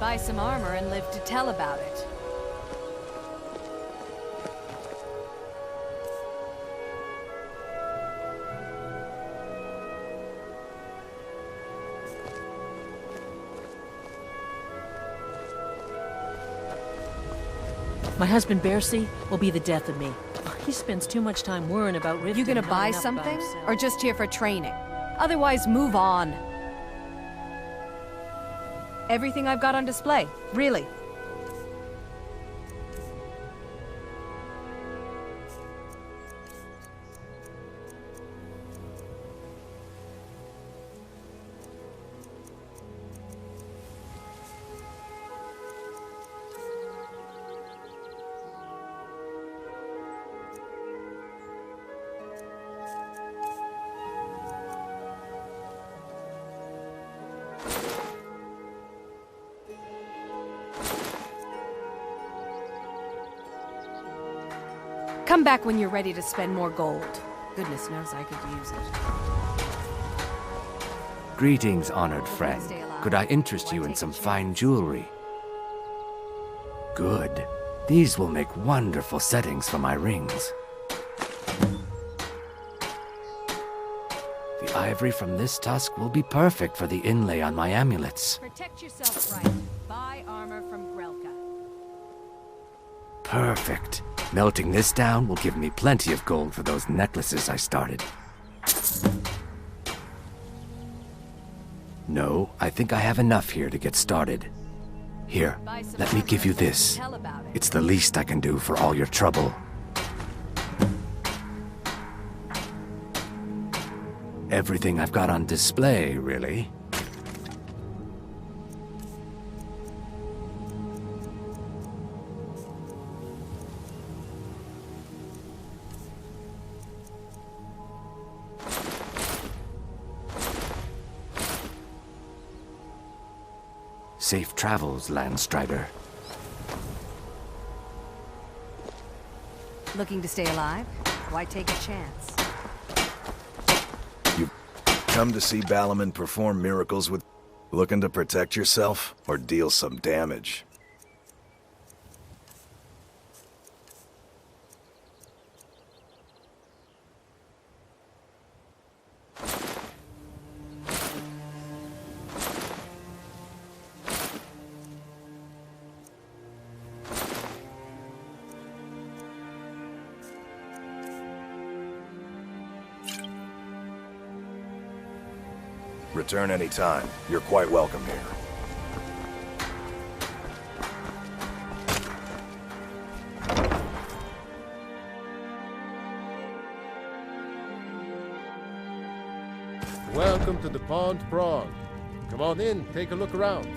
Buy some armor and live to tell about it. My husband, Bercy, will be the death of me. He spends too much time worrying about Rift. You gonna buy something? Or just here for training? Otherwise, move on. Everything I've got on display, really. Come back when you're ready to spend more gold. Goodness knows I could use it. Greetings, honored friend. Could I interest you in some fine jewelry? Good. These will make wonderful settings for my rings. The ivory from this tusk will be perfect for the inlay on my amulets. Protect yourself right. Buy armor from Grelka. Perfect. Melting this down will give me plenty of gold for those necklaces I started. No, I think I have enough here to get started. Here, let me give you this. It's the least I can do for all your trouble. Everything I've got on display, really. Safe travels, Landstrider. Looking to stay alive? Why take a chance? You come to see Balaman perform miracles with... Looking to protect yourself or deal some damage? Return any time. You're quite welcome here. Welcome to the Pond Prawn. Come on in, take a look around.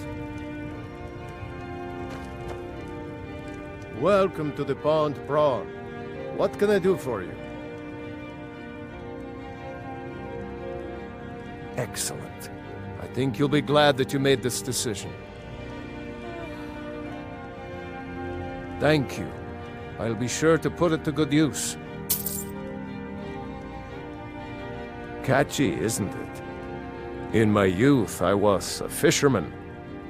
Welcome to the Pond Prawn. What can I do for you? Excellent. I think you'll be glad that you made this decision. Thank you. I'll be sure to put it to good use. Catchy, isn't it? In my youth, I was a fisherman.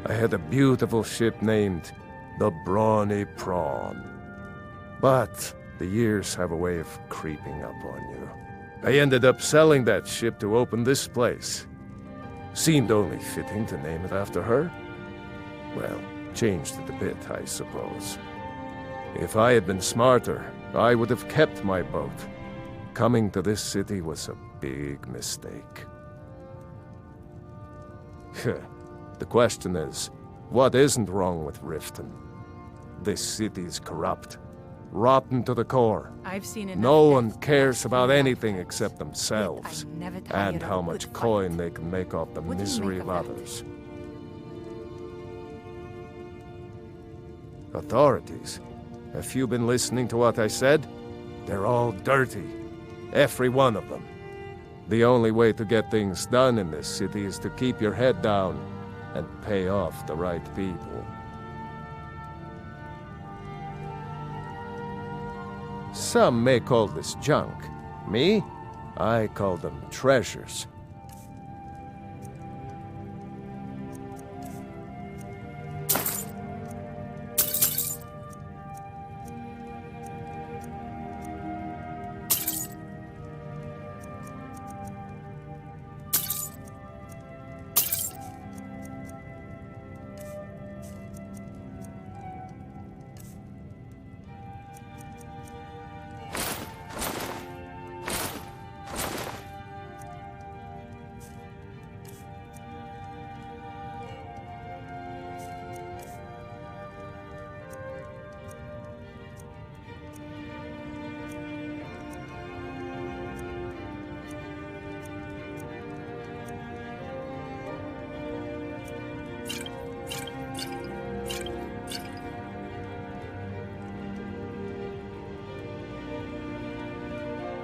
I had a beautiful ship named the Brawny Prawn. But the years have a way of creeping up on you. I ended up selling that ship to open this place. Seemed only fitting to name it after her. Well, changed it a bit, I suppose. If I had been smarter, I would have kept my boat. Coming to this city was a big mistake. The question is, what isn't wrong with Riften? This city's corrupt. Rotten to the core. I've seen enough. No one cares about anything except themselves, and how much coin they can make off the misery of others. Authorities, have you been listening to what I said? They're all dirty. Every one of them. The only way to get things done in this city is to keep your head down and pay off the right people. Some may call this junk. Me? I call them treasures.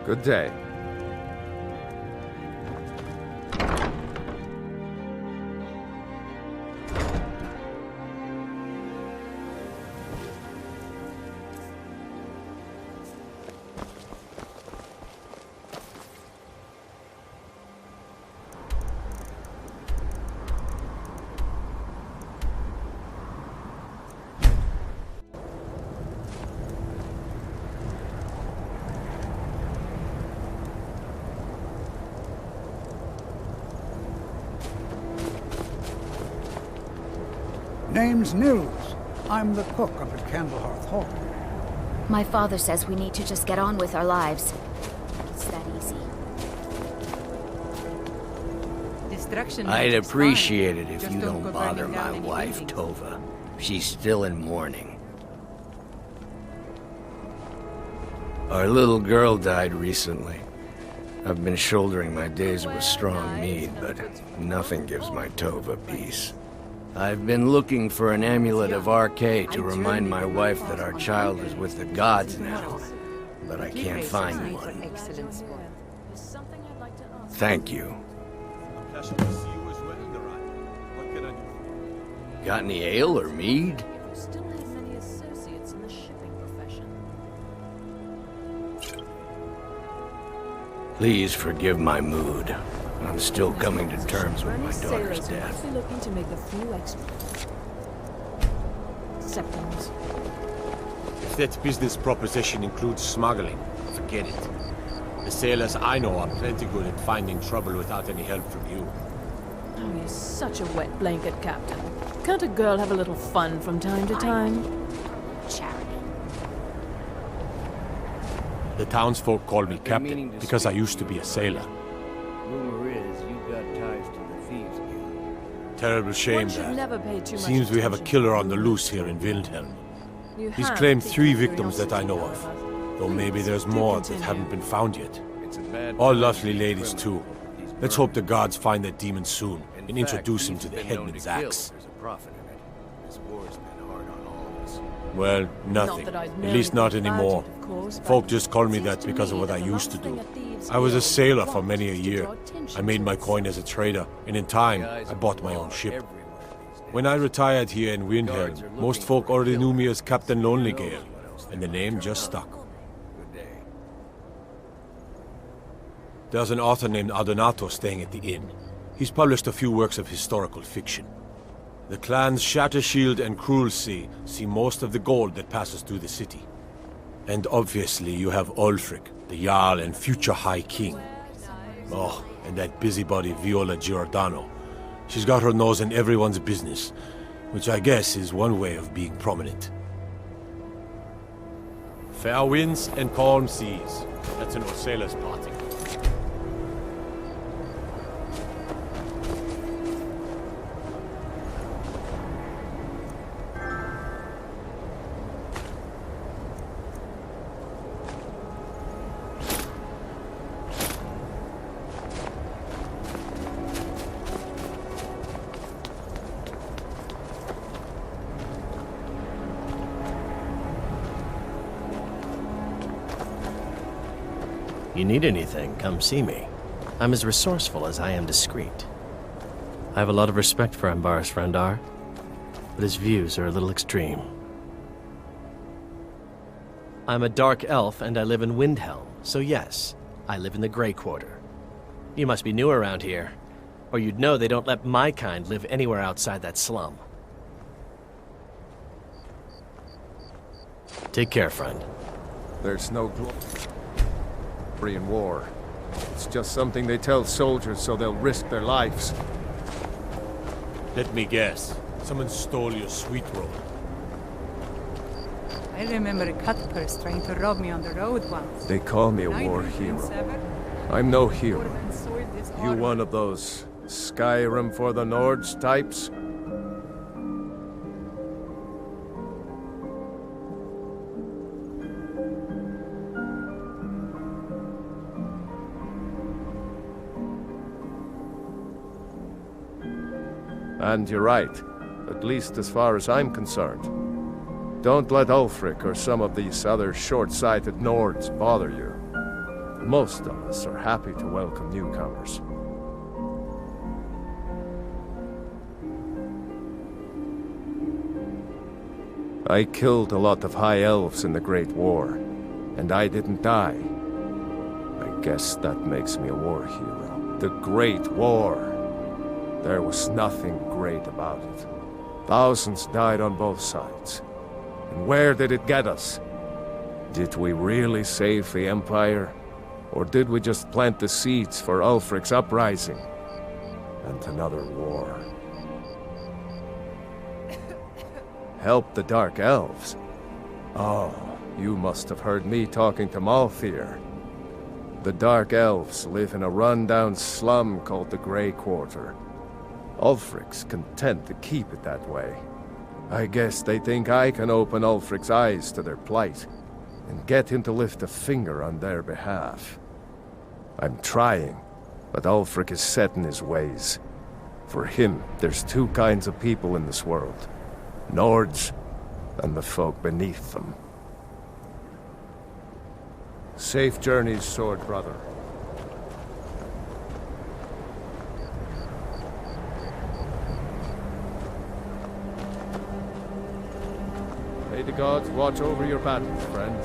Good day. Name's Nils. I'm the cook up at Candlehearth Hall. My father says we need to just get on with our lives. It's that easy. I'd appreciate it if you don't bother my wife, Tova. She's still in mourning. Our little girl died recently. I've been shouldering my days with strong mead, but nothing gives my Tova peace. I've been looking for an amulet of RK to remind my wife that our child is with the gods now, but I can't find one. Thank you. Got any ale or mead? Please forgive my mood. I'm still coming to terms with my daughter's death. Looking to make a few extra seconds. If that business proposition includes smuggling, forget it. The sailors I know are plenty good at finding trouble without any help from you. Oh, you're such a wet blanket, Captain. Can't a girl have a little fun from time to time? Charity. The townsfolk call me Captain because I used to be a sailor. Rumor is you got ties to the Thieves Guild. Terrible shame One should never that. pay too much Seems we have a attention. killer on the loose here in Windhelm. You He's have claimed the 3 victims that I know curiosity, of, however. though maybe there's Please, more do that continue. haven't been found yet. It's a bad All time lovely to be ladies criminal. too. He's Let's burned. hope the gods find that demon soon In and fact, introduce him he's to the been known headman's kill. axe. There's a profit in it. This war's been hard on all of us. Well, Not nothing. that I'd At know least not anything about anymore. it, of course, but Folk just call me it that seems to because of me what that I the used to last thing do. a thieves I was a guild sailor for wants many a is to year. draw attention I made to my itself. coin as a trader, and in time, Guys I of bought the my law own ship. everywhere these days. When I retired here in Windhelm, most folk already knew me as Captain Lonelygale, and the name just stuck. Good day. There's an author named Adonato staying at the inn. He's published a few works of historical fiction. The clans Shattershield and Cruelsea see most of the gold that passes through the city. And obviously you have Ulfric, the Jarl and future High King. Oh, and that busybody Viola Giordano. She's got her nose in everyone's business, which I guess is one way of being prominent. Fair winds and calm seas. That's an old sailor's parting. You need anything, come see me. I'm as resourceful as I am discreet. I have a lot of respect for Ambaris Randar, but his views are a little extreme. I'm a dark elf and I live in Windhelm, so yes, I live in the Grey Quarter. You must be new around here, or you'd know they don't let my kind live anywhere outside that slum. Take care, friend. There's no glory in war. It's just something they tell soldiers so they'll risk their lives. Let me guess. Someone stole your sweet roll. I remember a cutpurse trying to rob me on the road once. They call me a Neither war can hero. sever. I'm no hero. More than soiled this You armor. one of those Skyrim for the Nords types? And you're right, at least as far as I'm concerned. Don't let Ulfric or some of these other short-sighted Nords bother you. Most of us are happy to welcome newcomers. I killed a lot of high elves in the Great War, and I didn't die. I guess that makes me a war hero. The Great War. There was nothing great about it. Thousands died on both sides. And where did it get us? Did we really save the Empire? Or did we just plant the seeds for Ulfric's uprising? And another war. Help the Dark Elves? Oh, you must have heard me talking to Malthyr. The Dark Elves live in a run-down slum called the Grey Quarter. Ulfric's content to keep it that way. I guess they think I can open Ulfric's eyes to their plight, and get him to lift a finger on their behalf. I'm trying, but Ulfric is set in his ways. For him, there's two kinds of people in this world. Nords, and the folk beneath them. Safe journeys, sword brother. May the gods watch over your battles, friend.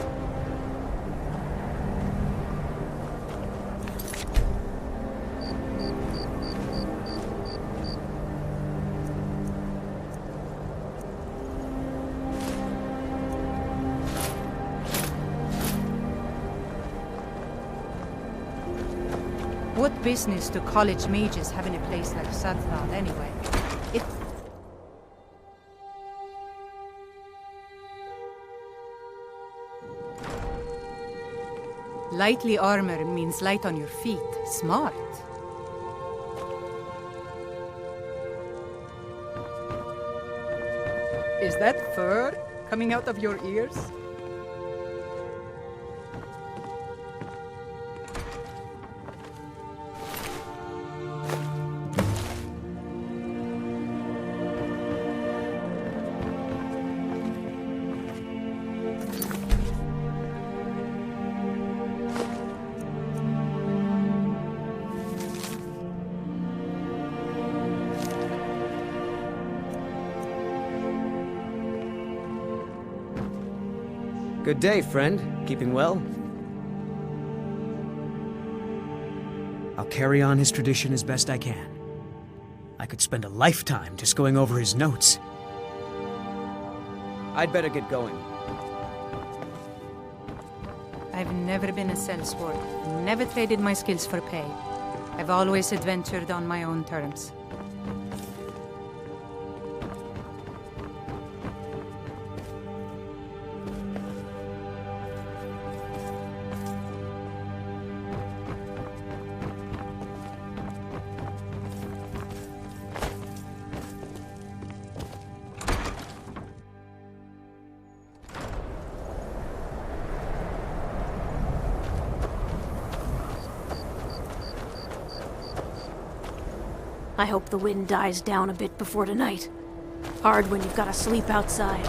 What business do college mages have in a place like Southland anyway? Lightly armor means light on your feet. Smart. Is that fur coming out of your ears? Good day, friend. Keeping well? I'll carry on his tradition as best I can. I could spend a lifetime just going over his notes. I'd better get going. I've never been a sellsword. Never traded my skills for pay. I've always adventured on my own terms. I hope the wind dies down a bit before tonight. Hard when you've got to sleep outside.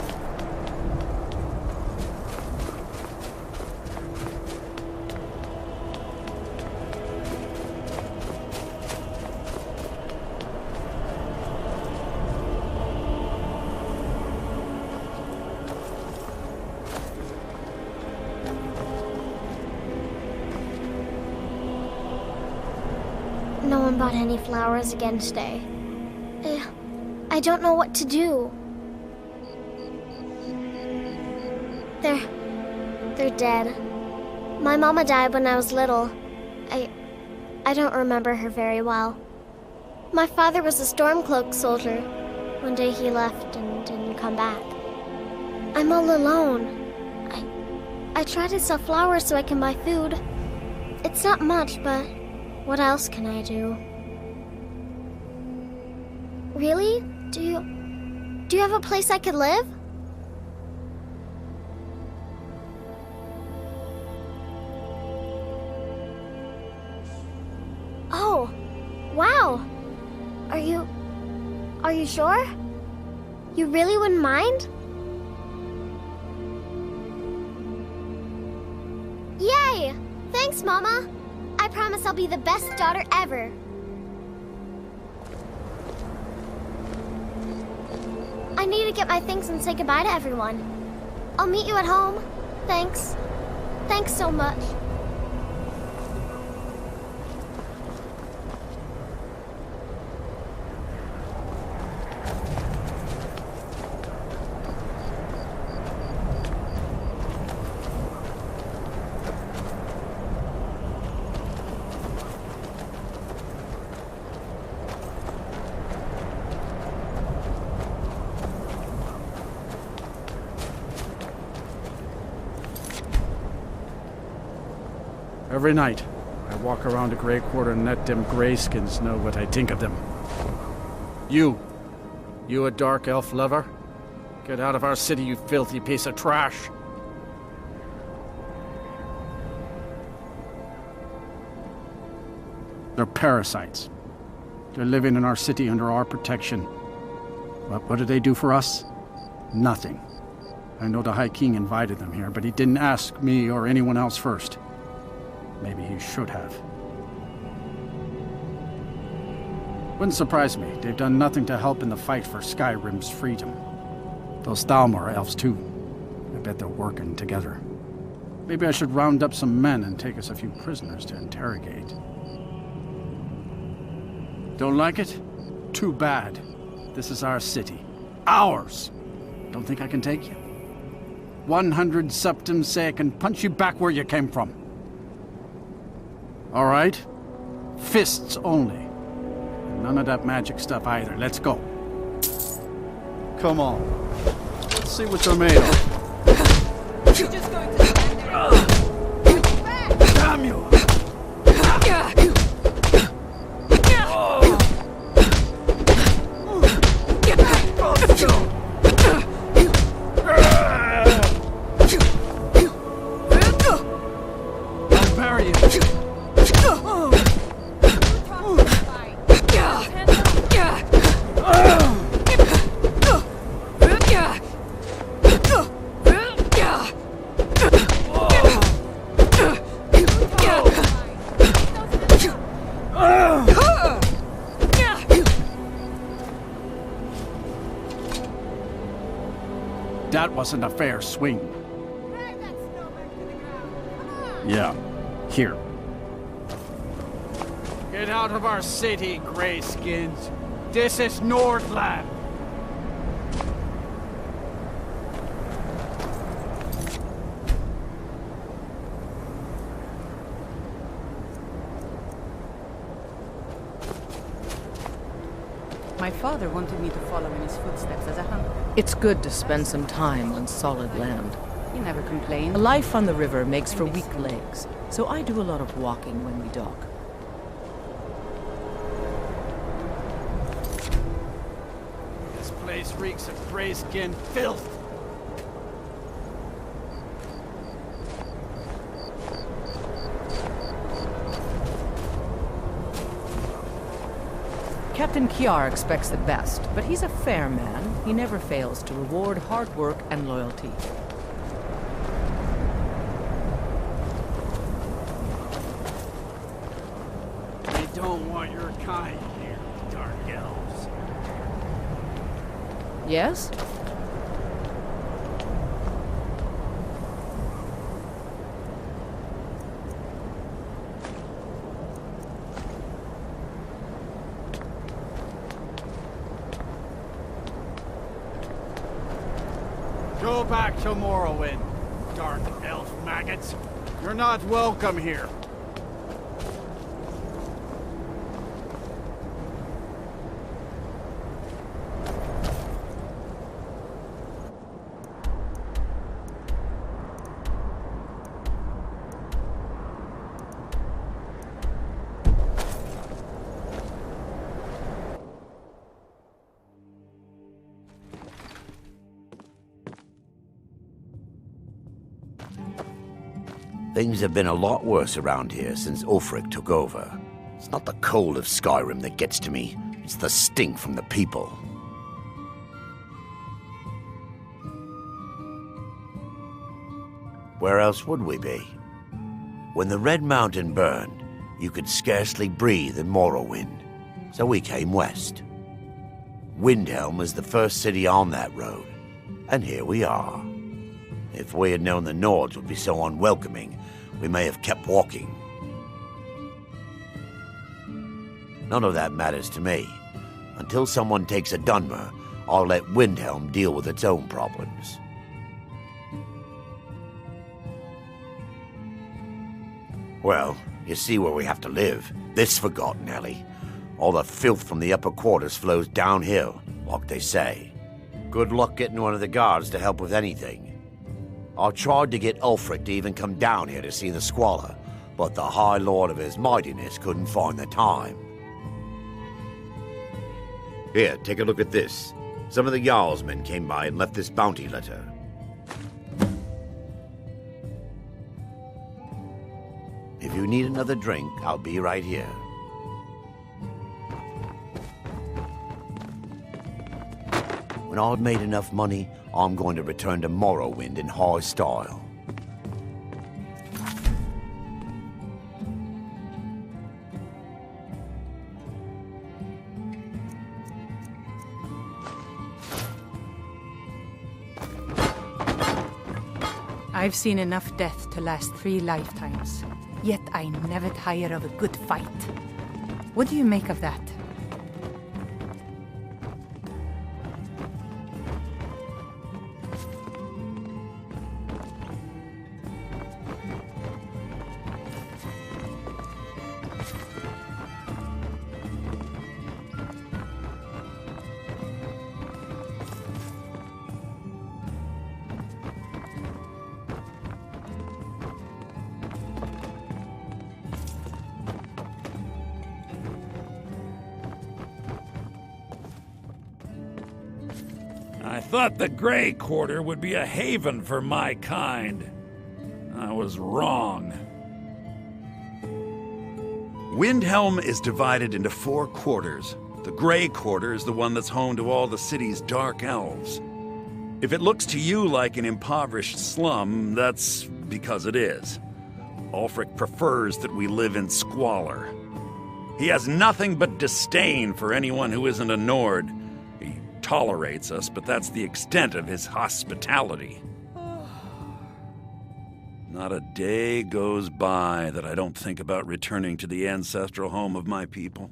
No one bought any flowers again today. I don't know what to do. They're dead. My mama died when I was little. I don't remember her very well. My father was a Stormcloak soldier. One day he left and didn't come back. I'm all alone. I try to sell flowers so I can buy food. It's not much, but what else can I do? Really? Do you have a place I could live? Oh, wow. Are you sure? You really wouldn't mind? Yay! Thank Thanks, Mama. I promise I'll be the best daughter ever. I need to get my things and say goodbye to everyone. I'll meet you at home. Thanks. Thanks so much. Every night, I walk around the Grey Quarter and let them greyskins know what I think of them. You a dark elf lover? Get out of our city, you filthy piece of trash! They're parasites. They're living in our city under our protection. But what do they do for us? Nothing. I know the High King invited them here, but he didn't ask me or anyone else first. Maybe he should have. Wouldn't surprise me. They've done nothing to help in the fight for Skyrim's freedom. Those Thalmor elves, too. I bet they're working together. Maybe I should round up some men and take us a few prisoners to interrogate. Don't like it? Too bad. This is our city. Ours! Don't think I can take you? 100 septims say I can punch you back where you came from. All right? Fists only. And none of that magic stuff either. Let's go. Come on. Let's see what you're made of. You're just going to stand there. Damn you! I'll bury you. That wasn't a fair swing. Yeah, here. Get out of our city, greyskins. This is Nordland. My father wanted me to follow in his footsteps as a hunter. It's good to spend some time on solid land. He never complained. Life on the river makes for weak legs, so I do a lot of walking when we dock. This place reeks of greyskin filth. Captain Kiar expects the best, but he's a fair man. He never fails to reward hard work and loyalty. I don't want your kind here, dark elves. Yes? Go back to Morrowind, dark elf maggots. You're not welcome here. Things have been a lot worse around here since Ulfric took over. It's not the cold of Skyrim that gets to me, it's the stink from the people. Where else would we be? When the Red Mountain burned, you could scarcely breathe in Morrowind, so we came west. Windhelm is the first city on that road, and here we are. If we had known the Nords would be so unwelcoming, we may have kept walking. None of that matters to me. Until someone takes a Dunmer, I'll let Windhelm deal with its own problems. Well, you see where we have to live. This forgotten alley. All the filth from the upper quarters flows downhill, like they say. Good luck getting one of the guards to help with anything. I tried to get Ulfric to even come down here to see the squalor, but the High Lord of his mightiness couldn't find the time. Here, take a look at this. Some of the Jarl's men came by and left this bounty letter. If you need another drink, I'll be right here. When I've made enough money, I'm going to return to Morrowind in high style. I've seen enough death to last 3 lifetimes, yet I never tire of a good fight. What do you make of that? I thought the Grey Quarter would be a haven for my kind. I was wrong. Windhelm is divided into 4 quarters. The Grey Quarter is the one that's home to all the city's dark elves. If it looks to you like an impoverished slum, that's because it is. Ulfric prefers that we live in squalor. He has nothing but disdain for anyone who isn't a Nord. He tolerates us, but that's the extent of his hospitality. Not a day goes by that I don't think about returning to the ancestral home of my people.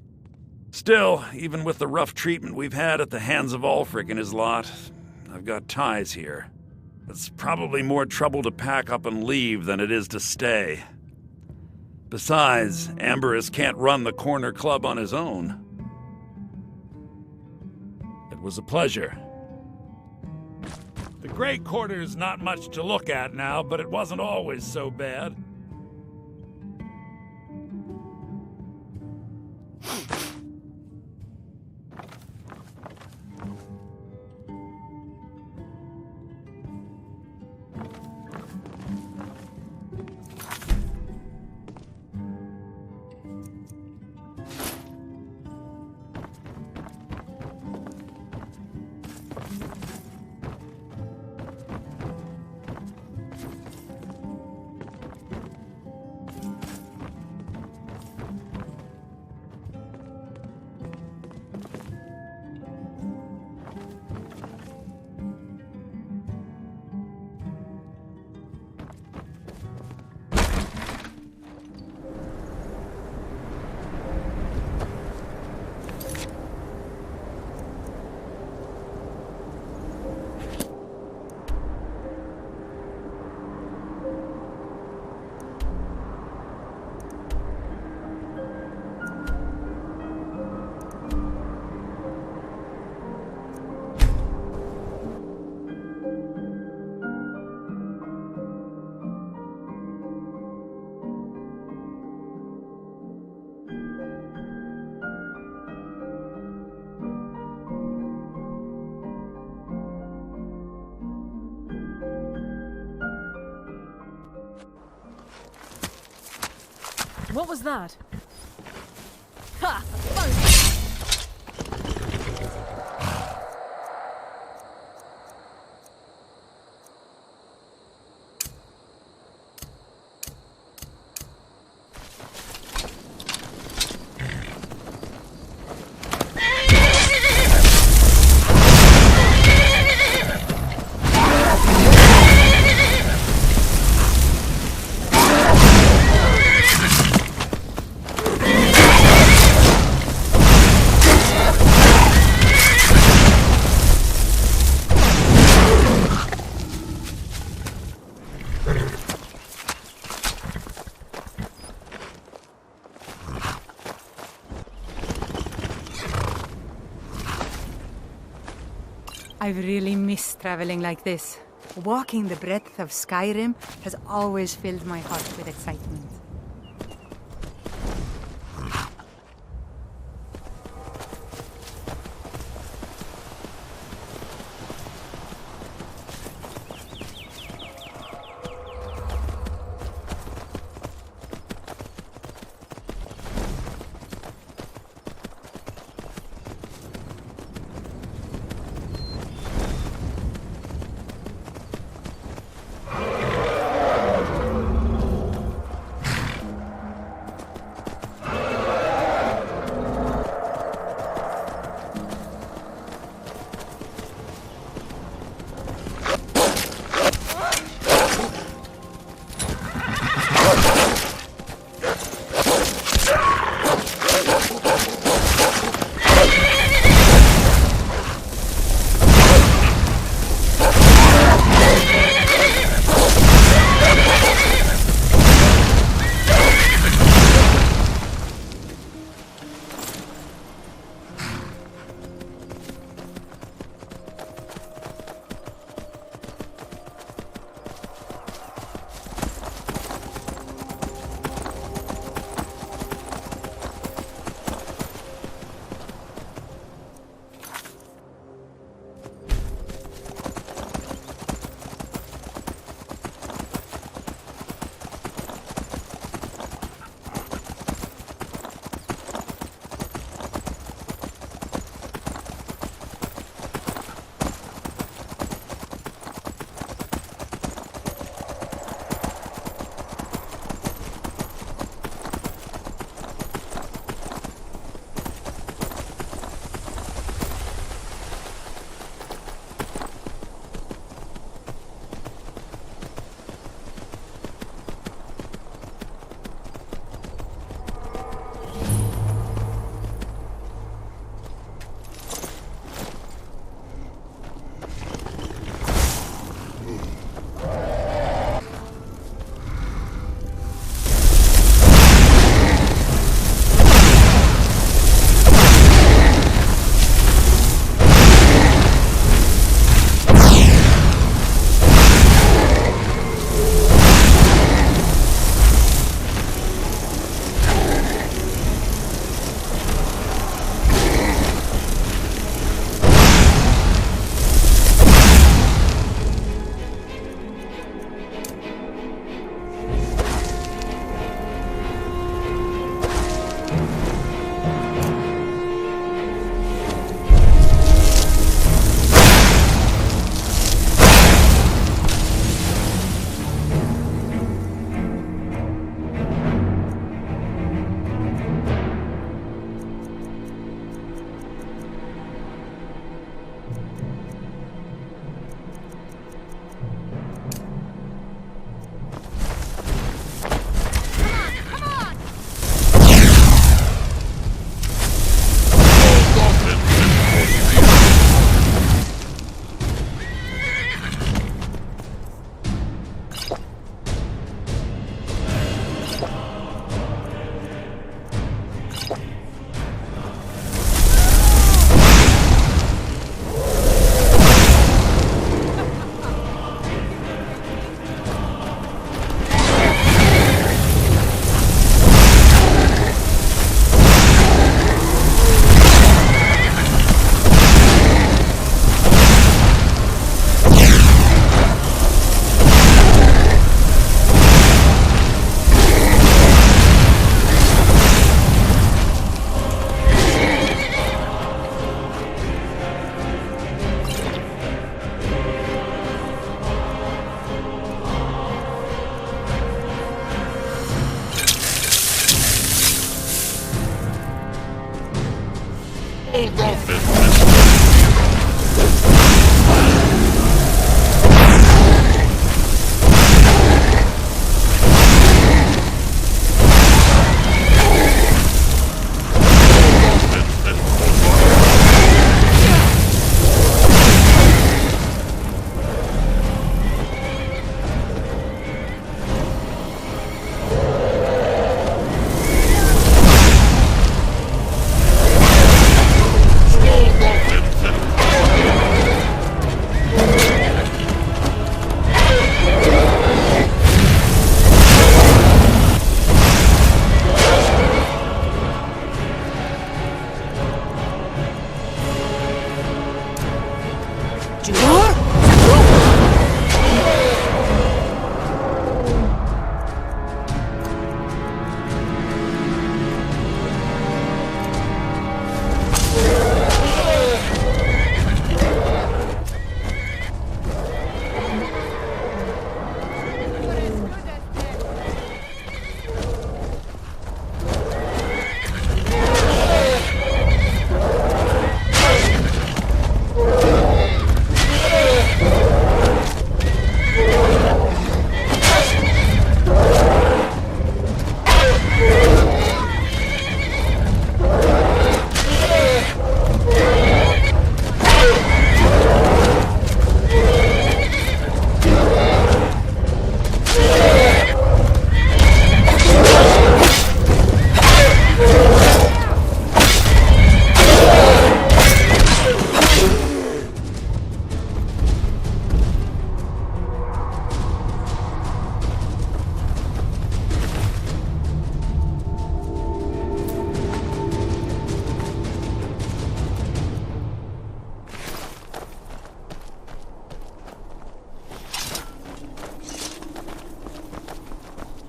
Still, even with the rough treatment we've had at the hands of Ulfric and his lot, I've got ties here. It's probably more trouble to pack up and leave than it is to stay. Besides, Amberus can't run the corner club on his own. It was a pleasure. The Grey Quarter's not much to look at now, but it wasn't always so bad. What was that? Ha! I've really missed traveling like this. Walking the breadth of Skyrim has always filled my heart with excitement.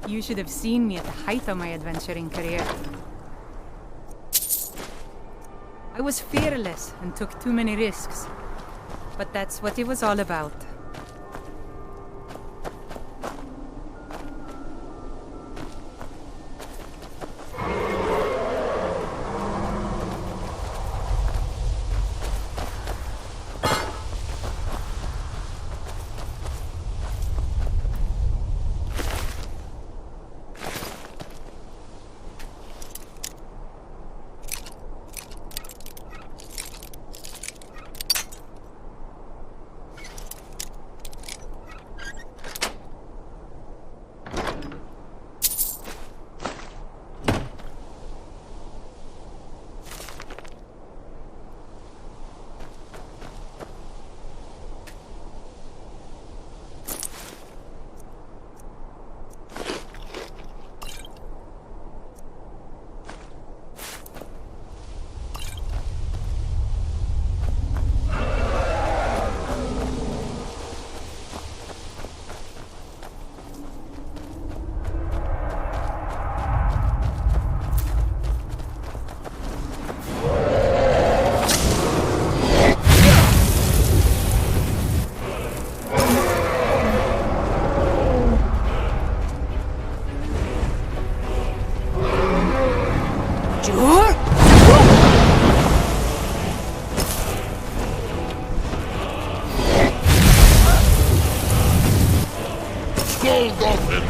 You should have seen me at the height of my adventuring career. I was fearless and took too many risks. But that's what it was all about. Hold off in